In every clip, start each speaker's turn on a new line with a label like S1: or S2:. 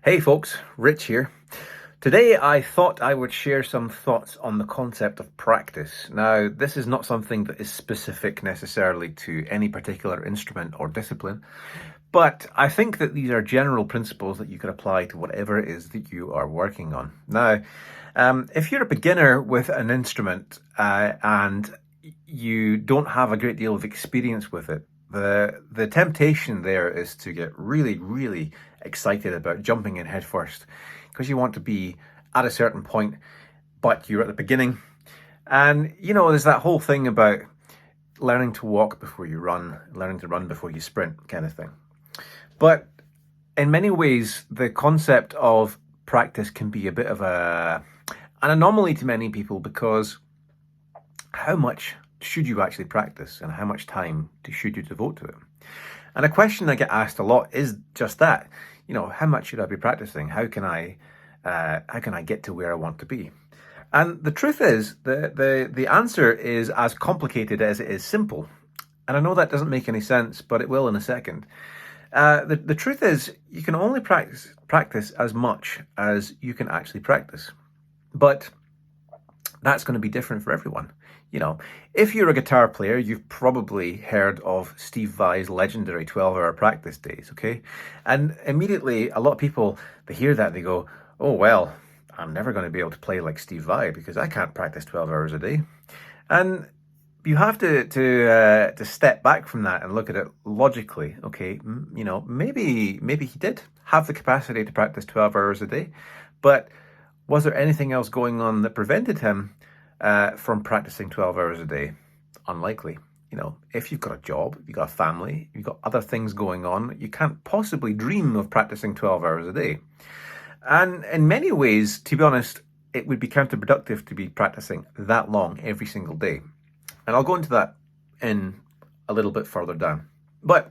S1: Hey folks, Rich here. Today I thought I would share some thoughts on the concept of practice. Now, this is not something that is specific necessarily to any particular instrument or discipline, but I think that these are general principles that you can apply to whatever it is that you are working on. Now, if you're a beginner with an instrument and you don't have a great deal of experience with it, the temptation there is to get really excited about jumping in head first because you want to be at a certain point, but you're at the beginning. And there's that whole thing about learning to walk before you run, learning to run before you sprint kind of thing. But in many ways, the concept of practice can be a bit of an anomaly to many people, because how much should you actually practice and how much time should you devote to it? And a question I get asked a lot is just that. How much should I be practicing? How can I get to where I want to be? And the truth is, the answer is as complicated as it is simple. And I know that doesn't make any sense, but it will in a second. The truth is, you can only practice as much as you can actually practice. But that's going to be different for everyone. If you're a guitar player, you've probably heard of Steve Vai's legendary 12-hour practice days, okay? And immediately, a lot of people, they hear that, they go, oh, well, I'm never going to be able to play like Steve Vai because I can't practice 12 hours a day. And you have to step back from that and look at it logically, okay? Maybe he did have the capacity to practice 12 hours a day, but was there anything else going on that prevented him from practicing 12 hours a day? Unlikely. If you've got a job, you've got a family, you've got other things going on, you can't possibly dream of practicing 12 hours a day. And in many ways, to be honest, it would be counterproductive to be practicing that long every single day. And I'll go into that in a little bit further down. But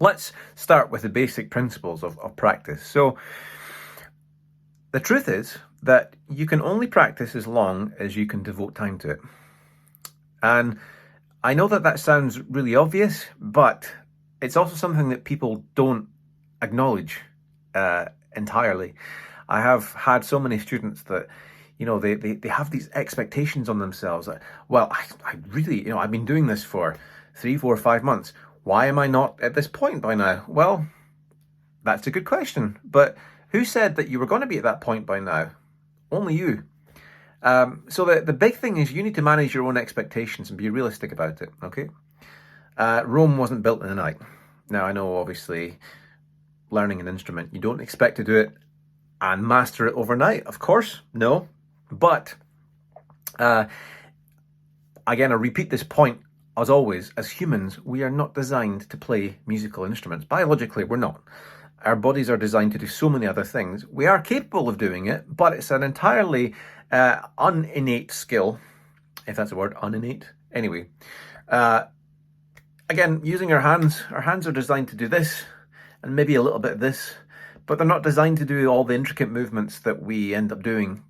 S1: let's start with the basic principles of practice. So the truth is that you can only practice as long as you can devote time to it. And I know that sounds really obvious, but it's also something that people don't acknowledge entirely. I have had so many students that, they have these expectations on themselves that, well, I really, I've been doing this for 3, 4, 5 months. Why am I not at this point by now? Well, that's a good question. But who said that you were going to be at that point by now? Only you. So the big thing is you need to manage your own expectations and be realistic about it, okay? Rome wasn't built in a night. Now, I know, obviously, learning an instrument, you don't expect to do it and master it overnight. Of course, no. But, again, I repeat this point, as always, as humans, we are not designed to play musical instruments. Biologically, we're not. Our bodies are designed to do so many other things. We are capable of doing it, but it's an entirely uninnate skill, if that's a word, uninnate. Anyway, again, using our hands are designed to do this, and maybe a little bit of this, but they're not designed to do all the intricate movements that we end up doing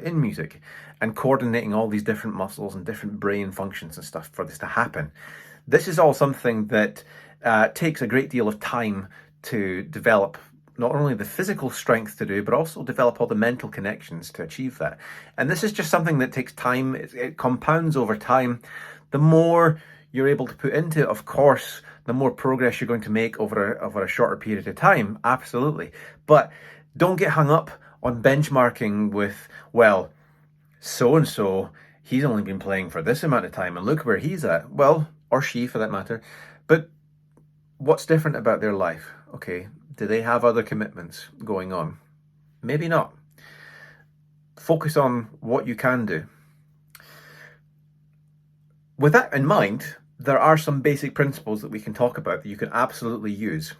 S1: in music, and coordinating all these different muscles and different brain functions and stuff for this to happen. This is all something that takes a great deal of time to develop, not only the physical strength to do, but also develop all the mental connections to achieve that. And this is just something that takes time. It compounds over time. The more you're able to put into it, of course, the more progress you're going to make over a shorter period of time. Absolutely. But don't get hung up on benchmarking with, well, so-and-so, he's only been playing for this amount of time and look where he's at. Well, or she for that matter. But what's different about their life? Okay, do they have other commitments going on? Maybe not. Focus on what you can do. With that in mind, there are some basic principles that we can talk about that you can absolutely use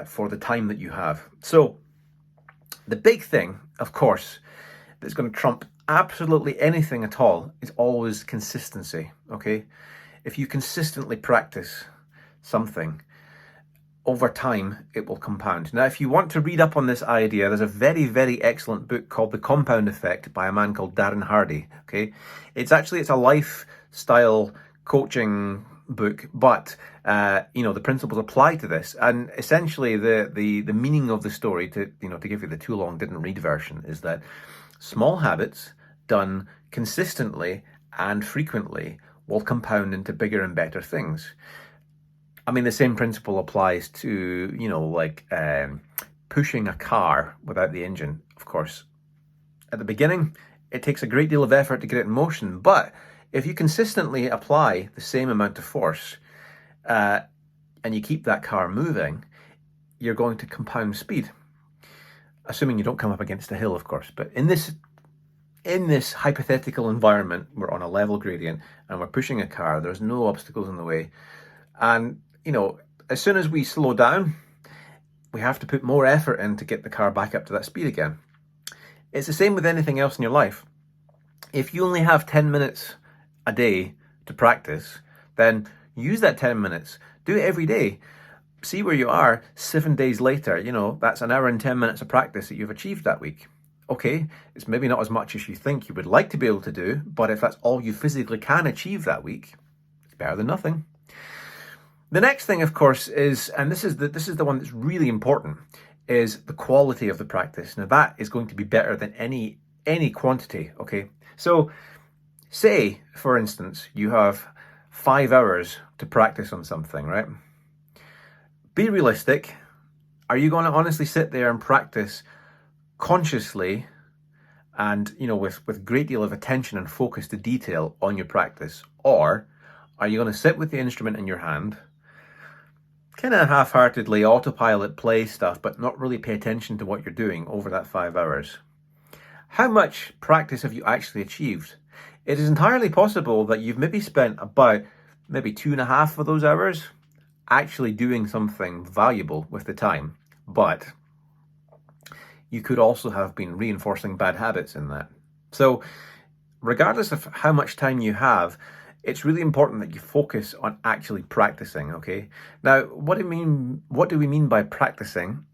S1: for the time that you have. So the big thing, of course, that's going to trump absolutely anything at all is always consistency, okay? If you consistently practice something, over time, it will compound. Now, if you want to read up on this idea, there's a very excellent book called The Compound Effect by a man called Darren Hardy, okay? It's a lifestyle coaching book, but the principles apply to this. And essentially, the meaning of the story, to give you the too long didn't read version, is that small habits done consistently and frequently will compound into bigger and better things. I mean, the same principle applies to pushing a car without the engine. Of course, at the beginning, it takes a great deal of effort to get it in motion, but if you consistently apply the same amount of force and you keep that car moving, you're going to compound speed. Assuming you don't come up against a hill, of course. But in this hypothetical environment, we're on a level gradient and we're pushing a car, there's no obstacles in the way. And, as soon as we slow down, we have to put more effort in to get the car back up to that speed again. It's the same with anything else in your life. If you only have 10 minutes a day to practice, then use that 10 minutes. Do it every day. See where you are 7 days later. That's an hour and 10 minutes of practice that you've achieved that week. Okay, it's maybe not as much as you think you would like to be able to do, but if that's all you physically can achieve that week, it's better than nothing. The next thing, of course, is, and this is the one that's really important, is the quality of the practice. Now, that is going to be better than any quantity, okay? So, say, for instance, you have 5 hours to practice on something, right? Be realistic. Are you going to honestly sit there and practice consciously and, with a great deal of attention and focus to detail on your practice? Or are you going to sit with the instrument in your hand, kind of half-heartedly autopilot play stuff, but not really pay attention to what you're doing over that 5 hours? How much practice have you actually achieved? It is entirely possible that you've maybe spent about 2.5 of those hours actually doing something valuable with the time, but you could also have been reinforcing bad habits in that. So regardless of how much time you have, it's really important that you focus on actually practicing, okay? Now, what do we mean by practicing?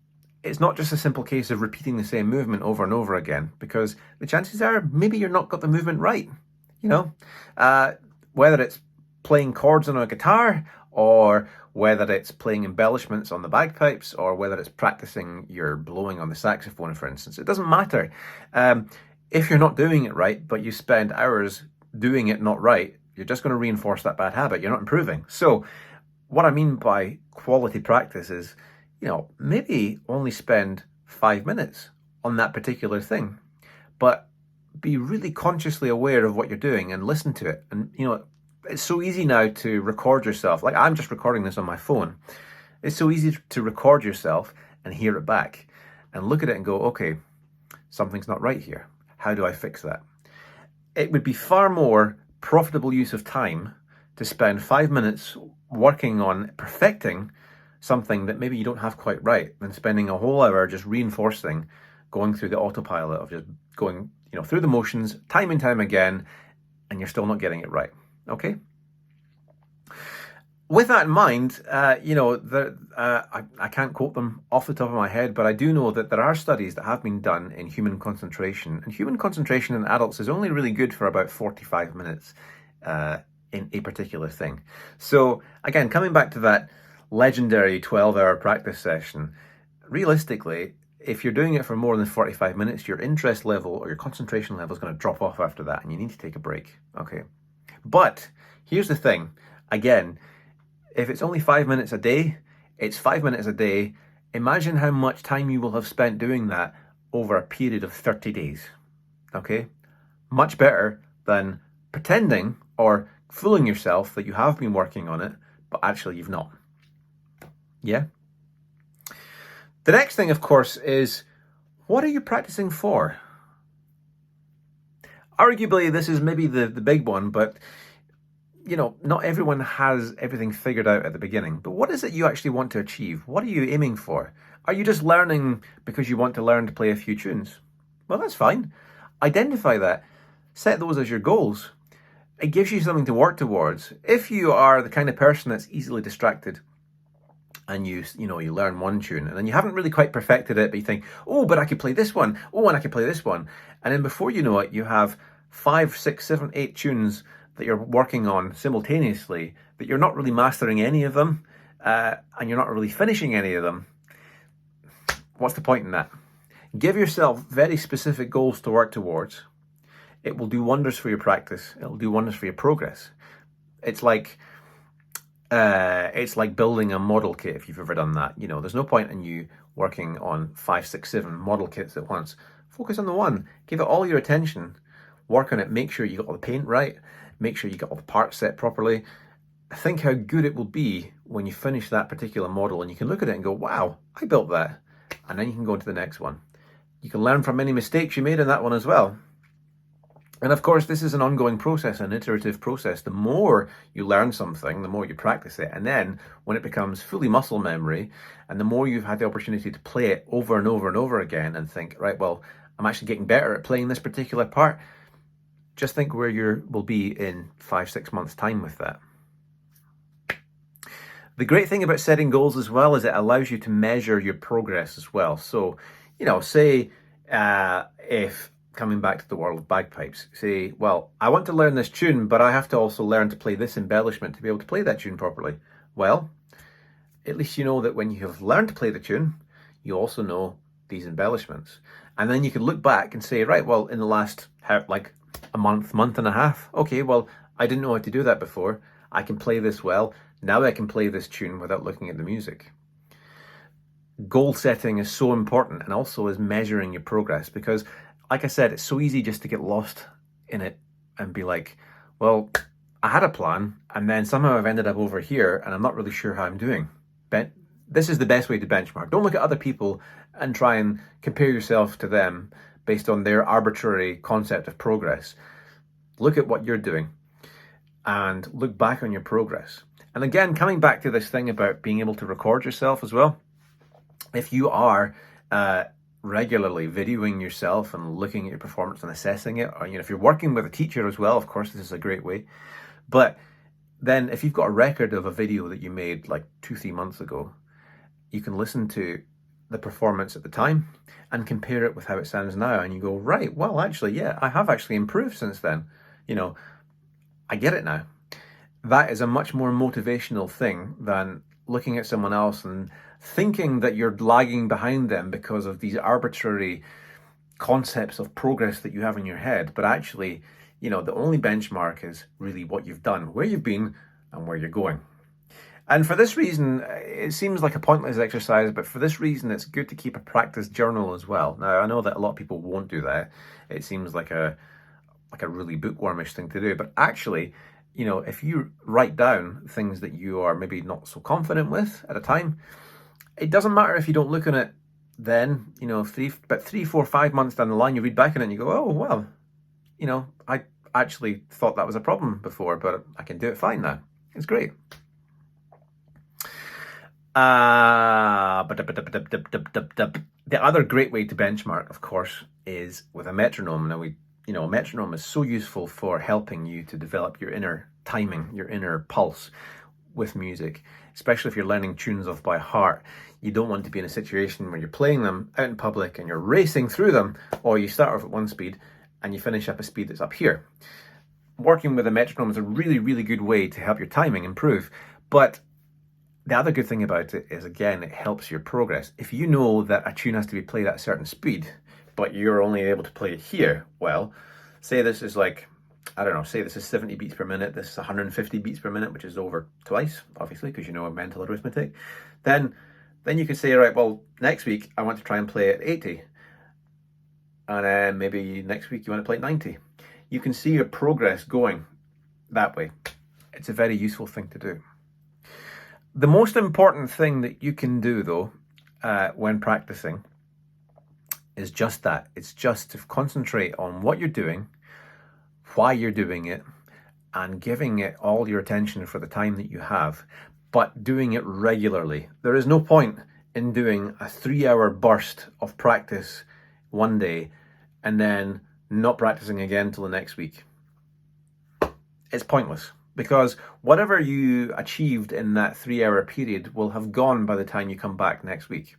S1: It's not just a simple case of repeating the same movement over and over again, because the chances are maybe you're not got the movement right, whether it's playing chords on a guitar, or whether it's playing embellishments on the bagpipes, or whether it's practicing your blowing on the saxophone, for instance. It doesn't matter. If you're not doing it right, but you spend hours doing it not right, you're just going to reinforce that bad habit. You're not improving. So what I mean by quality practice is, maybe only spend 5 minutes on that particular thing, but be really consciously aware of what you're doing and listen to it. And, it's so easy now to record yourself. Like, I'm just recording this on my phone. It's so easy to record yourself and hear it back and look at it and go, okay, something's not right here. How do I fix that? It would be far more profitable use of time to spend 5 minutes working on perfecting something that maybe you don't have quite right than spending a whole hour just reinforcing, going through the autopilot of just going, through the motions time and time again, and you're still not getting it right. Okay? With that in mind, I can't quote them off the top of my head, but I do know that there are studies that have been done in human concentration, and human concentration in adults is only really good for about 45 minutes in a particular thing. So again, coming back to that legendary 12-hour practice session, realistically, if you're doing it for more than 45 minutes, your interest level or your concentration level is going to drop off after that, and you need to take a break. Okay. But here's the thing. Again, if it's only 5 minutes a day, it's 5 minutes a day. Imagine how much time you will have spent doing that over a period of 30 days. Okay? Much better than pretending or fooling yourself that you have been working on it, but actually you've not. Yeah? The next thing, of course, is what are you practicing for? Arguably, this is maybe the big one, but not everyone has everything figured out at the beginning. But what is it you actually want to achieve? What are you aiming for? Are you just learning because you want to learn to play a few tunes? Well, that's fine. Identify that. Set those as your goals. It gives you something to work towards. If you are the kind of person that's easily distracted, and you learn one tune, and then you haven't really quite perfected it, but you think, oh, but I could play this one. Oh, and I could play this one. And then before you know it, you have 5, 6, 7, 8 tunes that you're working on simultaneously, that you're not really mastering any of them, and you're not really finishing any of them, what's the point in that? Give yourself very specific goals to work towards. It will do wonders for your practice. It will do wonders for your progress. It's like building a model kit, if you've ever done that. You know, there's no point in you working on 5, 6, 7 model kits at once. Focus on the one. Give it all your attention. Work on it. Make sure you got all the paint right. Make sure you got all the parts set properly. Think how good it will be when you finish that particular model and you can look at it and go, wow, I built that. And then you can go to the next one. You can learn from any mistakes you made in that one as well. And of course, this is an ongoing process, an iterative process. The more you learn something, the more you practice it. And then when it becomes fully muscle memory, and the more you've had the opportunity to play it over and over and over again and think, right, well, I'm actually getting better at playing this particular part. Just think where you will be in 5, 6 months' time with that. The great thing about setting goals as well is it allows you to measure your progress as well. So, you know, say if coming back to the world of bagpipes, say, well, I want to learn this tune, but I have to also learn to play this embellishment to be able to play that tune properly. Well, at least you know that when you have learned to play the tune, you also know these embellishments. And then you can look back and say, right, well, in the last, like a month and a half, okay, well, I didn't know how to do that before. I can play this well. Now I can play this tune without looking at the music. Goal setting is so important, and also is measuring your progress, because like I said, it's so easy just to get lost in it and be like, well, I had a plan and then somehow I've ended up over here and I'm not really sure how I'm doing. This is the best way to benchmark. Don't look at other people and try and compare yourself to them based on their arbitrary concept of progress. Look at what you're doing and look back on your progress. And again, coming back to this thing about being able to record yourself as well, if you are regularly videoing yourself and looking at your performance and assessing it, or if you're working with a teacher as well, of course, this is a great way. But then if you've got a record of a video that you made like 2-3 months ago, you can listen to the performance at the time and compare it with how it sounds now, and you go, right, well, actually, yeah, I have actually improved since then. I get it now. That is a much more motivational thing than looking at someone else and thinking that you're lagging behind them because of these arbitrary concepts of progress that you have in your head. But actually, the only benchmark is really what you've done, where you've been and where you're going. And for this reason, it seems like a pointless exercise, but for this reason, it's good to keep a practice journal as well. Now, I know that a lot of people won't do that. It seems like a really bookwormish thing to do, but actually, if you write down things that you are maybe not so confident with at a time, it doesn't matter if you don't look at it then, 3, 4, 5 months down the line, you read back on it and you go, oh, well, I actually thought that was a problem before, but I can do it fine now. It's great. The other great way to benchmark, of course, is with a metronome. Now, a metronome is so useful for helping you to develop your inner timing, your inner pulse with music, especially if you're learning tunes off by heart. You don't want to be in a situation where you're playing them out in public and you're racing through them, or you start off at one speed and you finish up a speed that's up here. Working with a metronome is a really, really good way to help your timing improve. But the other good thing about it is, again, it helps your progress. If you know that a tune has to be played at a certain speed, but you're only able to play it here, well, say this is say this is 70 beats per minute, this is 150 beats per minute, which is over twice, obviously, because mental arithmetic. Then you could say, right, well, next week I want to try and play at 80. And then maybe next week you want to play at 90. You can see your progress going that way. It's a very useful thing to do. The most important thing that you can do, though, when practicing is just that. It's just to concentrate on what you're doing, why you're doing it, and giving it all your attention for the time that you have, but doing it regularly. There is no point in doing a 3-hour burst of practice one day and then not practicing again till the next week. It's pointless, because whatever you achieved in that 3-hour period will have gone by the time you come back next week.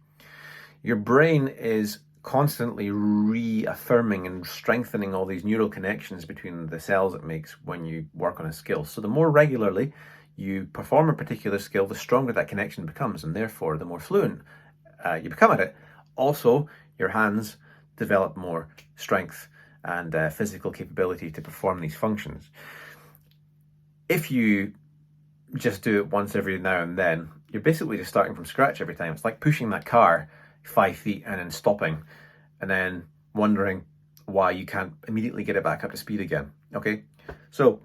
S1: Your brain is constantly reaffirming and strengthening all these neural connections between the cells it makes when you work on a skill. So the more regularly you perform a particular skill, the stronger that connection becomes, and therefore the more fluent you become at it. Also, your hands develop more strength and physical capability to perform these functions. If you just do it once every now and then, you're basically just starting from scratch every time. It's like pushing that car 5 feet and then stopping and then wondering why you can't immediately get it back up to speed again. Okay, so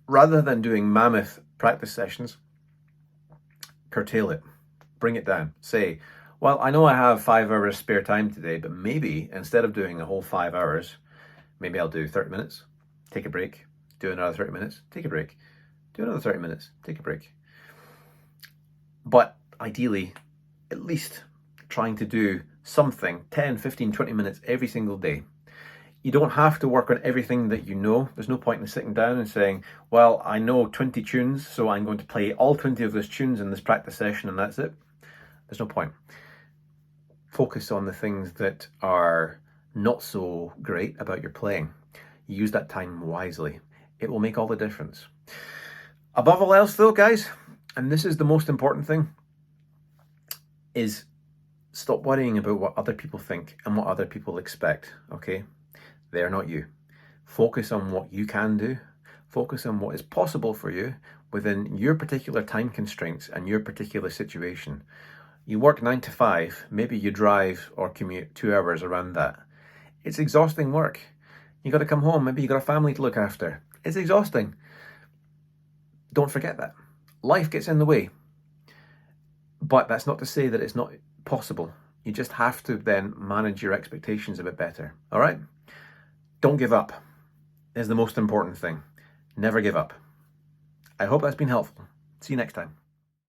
S1: rather than doing mammoth practice sessions, curtail it, bring it down. Say, well, I know I have 5 hours spare time today, but maybe instead of doing a whole 5 hours, maybe I'll do 30 minutes, take a break, do another 30 minutes, take a break, do another 30 minutes, take a break. But ideally, at least trying to do something 10, 15, 20 minutes every single day. You don't have to work on everything that you know. There's no point in sitting down and saying, well, I know 20 tunes, so I'm going to play all 20 of those tunes in this practice session and that's it. There's no point. Focus on the things that are not so great about your playing. Use that time wisely. It will make all the difference. Above all else though, guys, and this is the most important thing, is stop worrying about what other people think and what other people expect, okay? They're not you. Focus on what you can do. Focus on what is possible for you within your particular time constraints and your particular situation. You work 9 to 5, maybe you drive or commute 2 hours around that. It's exhausting work. You got to come home, maybe you got a family to look after. It's exhausting. Don't forget that. Life gets in the way. But that's not to say that it's not possible. You just have to then manage your expectations a bit better. All right? Don't give up is the most important thing. Never give up. I hope that's been helpful. See you next time.